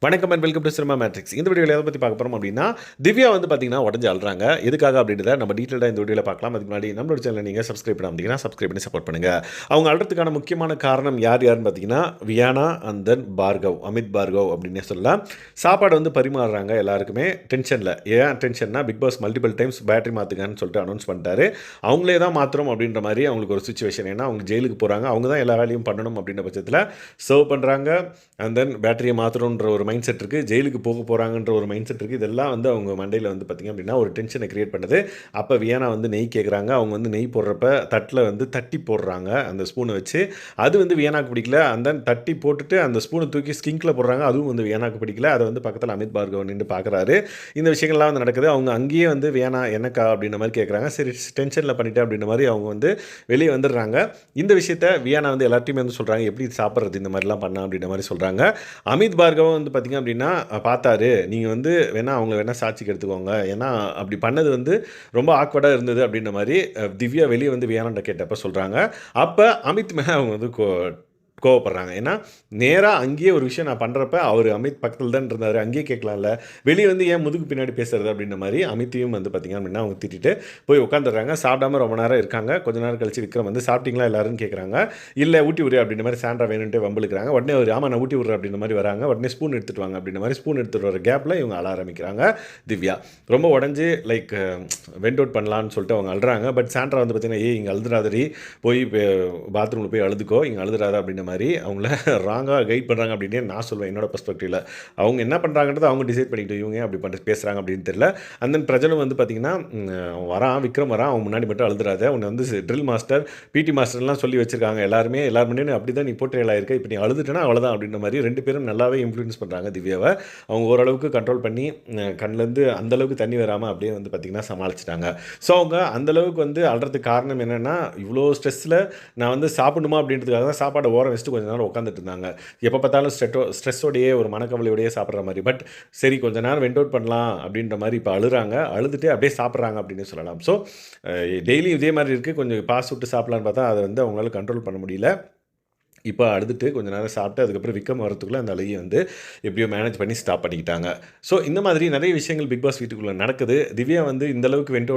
வணக்கம் and welcome to cinema matrix. இந்த வீடியோவில் எதை பற்றி பார்க்க போகிறோம் அப்படின்னா, திவ்யா வந்து பார்த்தீங்கன்னா உடஞ்சு அழுறாங்க. எதுக்காக அப்படின்றத நம்ம டீட்டெயிலாக இந்த வீடியோவில் பார்க்கலாம். அதுக்கு முன்னாடி நம்மளோட சேனலை நீங்கள் சப்ஸ்கிரைப் பண்ணாமல் சப்ஸ்கிரைப் பண்ணி சப்போர்ட் பண்ணுங்கள். அவங்க அழுறதுக்கான முக்கியமான காரணம் யாருன்னு பார்த்தீங்கன்னா, வியானா அண்ட் தென் பார்கவ், அமித் பார்கவ் அப்படின்னே சொல்லலாம். சாப்பாடு வந்து பரிமாறுறாங்க எல்லாருக்குமே டென்ஷனில். ஏன் டென்ஷன்னா, Bigg Boss multiple times battery மாற்றுங்கன்னு சொல்லிட்டு அனௌன்ஸ் பண்ணிட்டாரு. அவங்களே தான் மாற்றுறோம் அப்படின்ற மாதிரி அவங்களுக்கு ஒரு சுச்சுவேஷன். ஏன்னா அவங்க ஜெயிலுக்கு போகிறாங்க, அவங்க தான் எல்லா வேலையும் பண்ணணும் அப்படின்ற பட்சத்தில் சர்வ் பண்ணுறாங்க. அண்ட் தென் பேட்டரியை மாற்றணுன்ற ஒரு மைண்ட் செட் இருக்குது, ஜெயிலுக்கு போக போகிறாங்கன்ற ஒரு மைண்ட் செட் இருக்குது. இதெல்லாம் வந்து அவங்க மண்டையில் வந்து பார்த்திங்க அப்படின்னா ஒரு டென்ஷனை க்ரியேட் பண்ணுது. அப்போ வியானா வந்து நெய் கேட்குறாங்க. அவங்க வந்து நெய் போடுறப்ப தட்டில் வந்து தட்டி போடுறாங்க அந்த ஸ்பூனை வச்சு. அது வந்து வியானாக்கு பிடிக்கல. அந்த தட்டி போட்டுட்டு அந்த ஸ்பூனை தூக்கி ஸ்கிங்கில் போடுறாங்க. அதுவும் வந்து வியானாக்கு பிடிக்கல. அதை வந்து பக்கத்தில் அமித் பார்கவ் நின்று பார்க்குறாரு. இந்த விஷயங்கள்லாம் வந்து நடக்குது. அவங்க அங்கேயே வந்து வியானா என்னக்கா அப்படின்ற மாதிரி கேட்குறாங்க. சரி டென்ஷனில் பண்ணிட்டேன் அப்படின்ற மாதிரி அவங்க வந்து வெளியே வந்துடுறாங்க. இந்த விஷயத்த வியானா வந்து எல்லாத்தையுமே வந்து சொல்கிறாங்க, எப்படி சாப்பிட்றது இந்த மாதிரிலாம் பண்ணலாம் அப்படின்ற மாதிரி சொல்கிறாங்க. அமித் பார்கவ் வந்து பார்த்திங்க அப்படின்னா பார்த்தாரு, நீங்கள் வந்து வேணால் அவங்கள வேணால் சாட்சிக்கு எடுத்துக்கோங்க, ஏன்னா அப்படி பண்ணது வந்து ரொம்ப ஆக்வர்டாக இருந்தது அப்படின்ற மாதிரி திவ்யா வெளியே வந்து வியானாண்ட கேட்டப்போ சொல்கிறாங்க. அப்போ அமித் மேலே அவங்க வந்து கோவப்படுறாங்க. ஏன்னா நேராக அங்கேயே ஒரு விஷயம் நான் பண்ணுறப்ப அவர் அமித் பக்கத்தில் தான் இருந்தார், அங்கேயே கேட்கலாம்ல, வெளியே வந்து ஏன் முதுகு பின்னாடி பேசுறது அப்படின்ற மாதிரி அமித்தையும் வந்து பார்த்திங்க அப்படின்னா அவங்க திட்டிட்டு போய் உட்காந்துடுறாங்க. சாப்பிடாம ரொம்ப நேரம் இருக்காங்க. கொஞ்ச நேரம் கழிச்சு விக்ரம் வந்து சாப்பிட்டீங்களா எல்லாருன்னு கேட்குறாங்க. இல்லை ஊட்டி விடு அப்படின்ற மாதிரி சாண்ட்ரா வேணுன்ட்டு வம்பளுக்குறாங்க. உடனே அவர் ஆமாம் நான் ஊட்டி விட்றேன் அப்படின்ற மாதிரி வராங்க. உடனே ஸ்பூன் எடுத்துகிட்டு வாங்க அப்படின்ற மாதிரி ஸ்பூன் எடுத்துகிட்டு வர கேப்பில் இவங்க அழ ஆரம்பிக்கிறாங்க. திவ்யா ரொம்ப உடஞ்சி லைக் வெண்ட் அவுட் பண்ணலான்னு சொல்லிட்டு அவங்க அழுறாங்க. பட் சாண்ட்ரா வந்து பார்த்திங்கன்னா இங்கே அழுதுறாதரி, போய் பாத்ரூமில் போய் அழுதுக்கோ, இங்கே அழுதுறாதா அப்படின்ற மாதிரி அவங்கள ராங்காக கைட் பண்ணுறாங்க அப்படின்னே நான் சொல்லுவேன் என்னோட பெர்ஸ்பெக்டிவில். அவங்க என்ன பண்ணுறாங்கன்றதை அவங்க டிசைட் பண்ணிக்கிட்டு இவங்க அப்படி பேசுகிறாங்க அப்படின்னு தெரியல. அந்த தென் பிரஜலும் வந்து பார்த்திங்கன்னா வரான், விக்ரம் வரான், அவன் முன்னாடி மட்டும் அழுதுறாத, உன்னை வந்து ட்ரில் மாஸ்டர் பிடி மாஸ்டர்லாம் சொல்லி வச்சுருக்காங்க எல்லாருமே, எல்லாருமே அப்படி தான் நீ போர்ட்ரேல் ஆயிருக்க, இப்போ நீ அழுதுட்டேன்னா அவ்வளோதான் அப்படின்ற மாதிரி ரெண்டு பேரும் நல்லாவே இன்ஃப்ளூயன்ஸ் பண்ணுறாங்க திவ்யாவை. அவங்க ஓரளவுக்கு கண்ட்ரோல் பண்ணி கண்ணிலேருந்து அந்தளவுக்கு தண்ணி வராமல் அப்படியே வந்து பார்த்திங்கன்னா சமாளிச்சிட்டாங்க. ஸோ அவங்க அந்தளவுக்கு வந்து அழுறதுக்கு காரணம் என்னென்னா, இவ்வளோ ஸ்ட்ரெஸ்ஸில் நான் வந்து சாப்பிடணுமா அப்படின்றதுக்காக தான் சாப்பாடை ஓரம் வச்சுட்டு கொஞ்சம் நேரம் உட்காந்துட்டு இருந்தாங்க. எப்போ பார்த்தாலும் ஸ்ட்ரெஸ்ஸோடையே ஒரு மனக்கவலையோடையே சாப்பிட்ற மாதிரி. பட் சரி கொஞ்சம் நேரம் வெண்ட் அவுட் பண்ணலாம் அப்படின்ற மாதிரி இப்போ அழுறாங்க, அழுதுட்டு அப்படியே சாப்பிட்றாங்க அப்படின்னு சொல்லலாம். ஸோ டெய்லி இதே மாதிரி இருக்குது, கொஞ்சம் பாஸ் விட்டு சாப்பிட்லான்னு பார்த்தா அதை வந்து அவங்களால கண்ட்ரோல் பண்ண முடியல. இப்போ அழுதுட்டு கொஞ்சம் நேரம் சாப்பிட்டு அதுக்கப்புறம் விக்ரம் வரத்துக்குள்ளே அந்த அழுகையை வந்து எப்படியோ மேனேஜ் பண்ணி ஸ்டாப் பண்ணிக்கிட்டாங்க. ஸோ இந்த மாதிரி நிறைய விஷயங்கள் பிக் பாஸ் வீட்டுக்குள்ளே நடக்குது. திவ்யா வந்து இந்தளவுக்கு வெண்ட்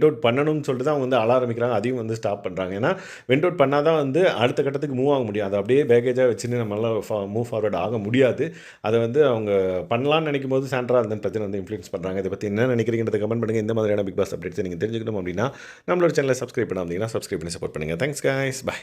அவுட் பண்ணணும்னு சொல்லிட்டு தான் அவங்க வந்து அழ ஆரம்பிக்கிறாங்க. அதையும் வந்து ஸ்டாப் பண்ணுறாங்க. ஏன்னா வெண்ட் அவுட் பண்ணால் தான் வந்து அடுத்த கட்டத்துக்கு மூவ் ஆக முடியும். அதை அப்படியே பேக்கேஜாக வச்சுன்னு நம்மளால் மூவ் ஃபார்வர்ட் ஆக முடியாது. அதை வந்து அவங்க பண்ணலான்னு நினைக்கும் போது சாண்ட்ரா அந்த பிரச்சனை வந்து இன்ஃப்ளூயன்ஸ் பண்ணுறாங்க. இதை பற்றி என்ன நினைக்கிறீங்கிறத கமெண்ட் பண்ணுங்கள். இந்த மாதிரியான பிக் பாஸ் அப்டேட்ஸ் நீங்கள் தெரிஞ்சுக்கணும் அப்படின்னா நம்மளோட சேனலை சப்ஸ்கிரைப் பண்ணாமல் சப்ஸ்கிரைப் பண்ணி சப்போர்ட் பண்ணுங்கள். Thanks guys, by.